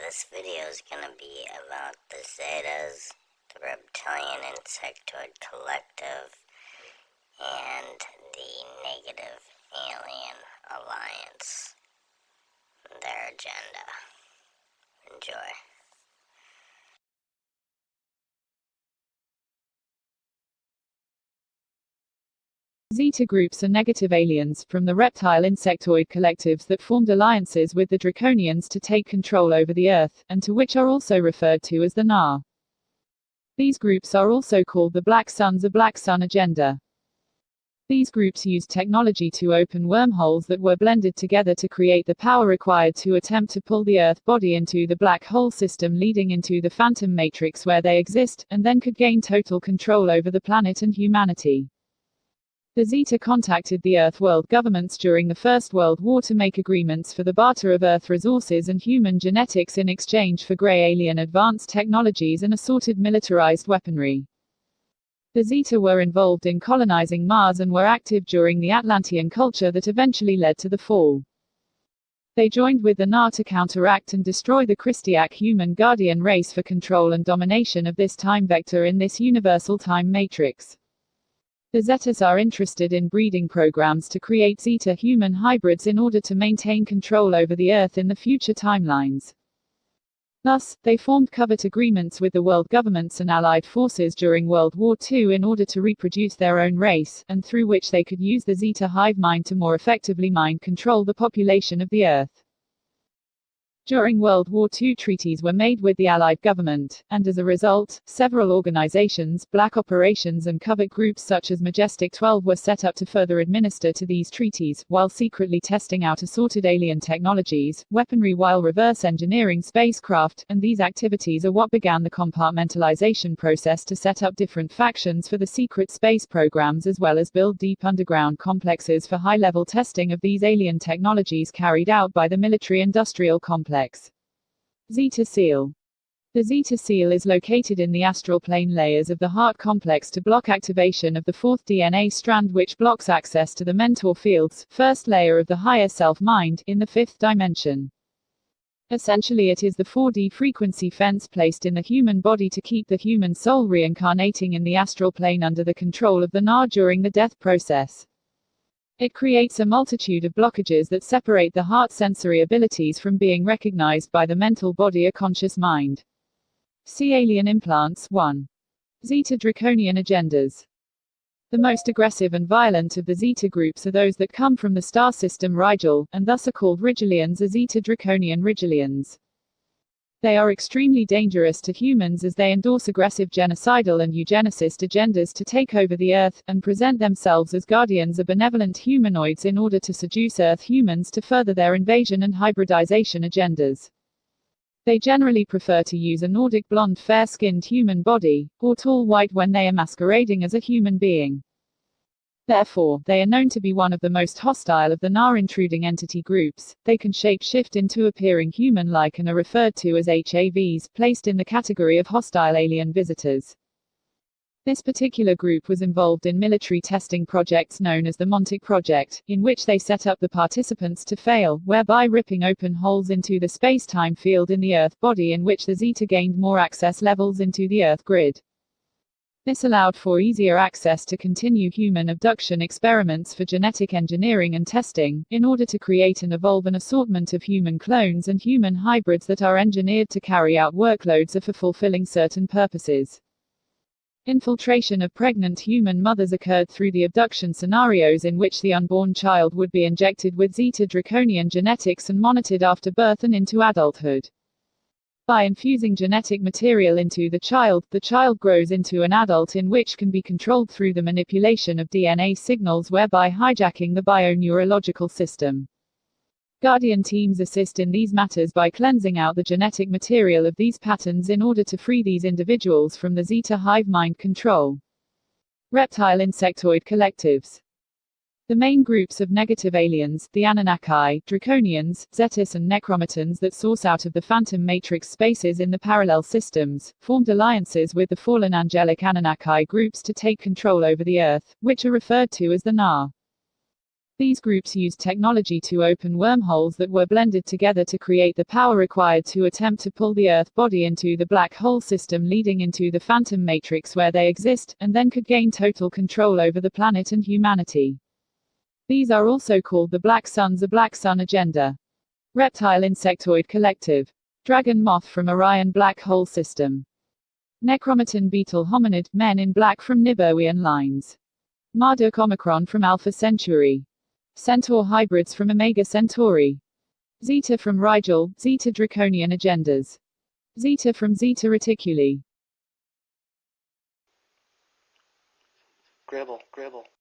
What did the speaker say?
this video is going to be about the Zetas, the Reptilian Insectoid Collective, and the Negative Alien Alliance, their agenda. Enjoy. Zeta groups are negative aliens from the reptile insectoid collectives that formed alliances with the Draconians to take control over the Earth, and to which are also referred to as the Na. These groups are also called the Black Suns or Black Sun Agenda. These groups used technology to open wormholes that were blended together to create the power required to attempt to pull the Earth body into the black hole system leading into the Phantom Matrix where they exist, and then could gain total control over the planet and humanity. The Zeta contacted the Earth world governments during the First World War to make agreements for the barter of Earth resources and human genetics in exchange for grey alien advanced technologies and assorted militarized weaponry. The Zeta were involved in colonizing Mars and were active during the Atlantean culture that eventually led to the fall. They joined with the Na to counteract and destroy the Christiac human guardian race for control and domination of this time vector in this universal time matrix. The Zetas are interested in breeding programs to create Zeta-human hybrids in order to maintain control over the Earth in the future timelines. Thus, they formed covert agreements with the world governments and allied forces during World War II in order to reproduce their own race, and through which they could use the Zeta hive mind to more effectively mind control the population of the Earth. During World War II, treaties were made with the Allied government, and as a result, several organizations, black operations and covert groups such as Majestic 12 were set up to further administer to these treaties, while secretly testing out assorted alien technologies, weaponry while reverse engineering spacecraft, and these activities are what began the compartmentalization process to set up different factions for the secret space programs as well as build deep underground complexes for high-level testing of these alien technologies carried out by the military-industrial complex. Zeta Seal. The Zeta Seal is located in the astral plane layers of the heart complex to block activation of the fourth DNA strand which blocks access to the mentor fields, first layer of the higher self-mind, in the fifth dimension. Essentially it is the 4D frequency fence placed in the human body to keep the human soul reincarnating in the astral plane under the control of the Na during the death process. It creates a multitude of blockages that separate the heart's sensory abilities from being recognized by the mental body or conscious mind. See Alien Implants 1. Zeta Draconian Agendas. The most aggressive and violent of the Zeta groups are those that come from the star system Rigel, and thus are called Rigelians or Zeta Draconian Rigelians. They are extremely dangerous to humans as they endorse aggressive genocidal and eugenicist agendas to take over the Earth, and present themselves as guardians of benevolent humanoids in order to seduce Earth humans to further their invasion and hybridization agendas. They generally prefer to use a Nordic blonde fair-skinned human body, or tall white when they are masquerading as a human being. Therefore, they are known to be one of the most hostile of the Na intruding entity groups. They can shape-shift into appearing human-like and are referred to as HAVs, placed in the category of hostile alien visitors. This particular group was involved in military testing projects known as the Montauk Project, in which they set up the participants to fail, whereby ripping open holes into the space-time field in the Earth body in which the Zeta gained more access levels into the Earth grid. This allowed for easier access to continue human abduction experiments for genetic engineering and testing, in order to create and evolve an assortment of human clones and human hybrids that are engineered to carry out workloads for fulfilling certain purposes. Infiltration of pregnant human mothers occurred through the abduction scenarios in which the unborn child would be injected with Zeta Draconian genetics and monitored after birth and into adulthood. By infusing genetic material into the child grows into an adult in which can be controlled through the manipulation of DNA signals whereby hijacking the bioneurological system. Guardian teams assist in these matters by cleansing out the genetic material of these patterns in order to free these individuals from the Zeta hive mind control. Reptile Insectoid Collectives. The main groups of negative aliens, the Anunnaki, Draconians, Zetas and Necromatons that source out of the Phantom Matrix spaces in the parallel systems, formed alliances with the fallen angelic Anunnaki groups to take control over the Earth, which are referred to as the Na. These groups used technology to open wormholes that were blended together to create the power required to attempt to pull the Earth body into the black hole system leading into the phantom matrix where they exist, and then could gain total control over the planet and humanity. These are also called the Black Suns, a Black Sun agenda. Reptile Insectoid Collective. Dragon Moth from Orion Black Hole System. Necromaton Beetle Hominid, Men in Black from Niburian Lines. Marduk Omicron from Alpha Centauri. Centaur hybrids from Omega Centauri. Zeta from Rigel, Zeta Draconian agendas. Zeta from Zeta Reticuli. Gribble, gribble.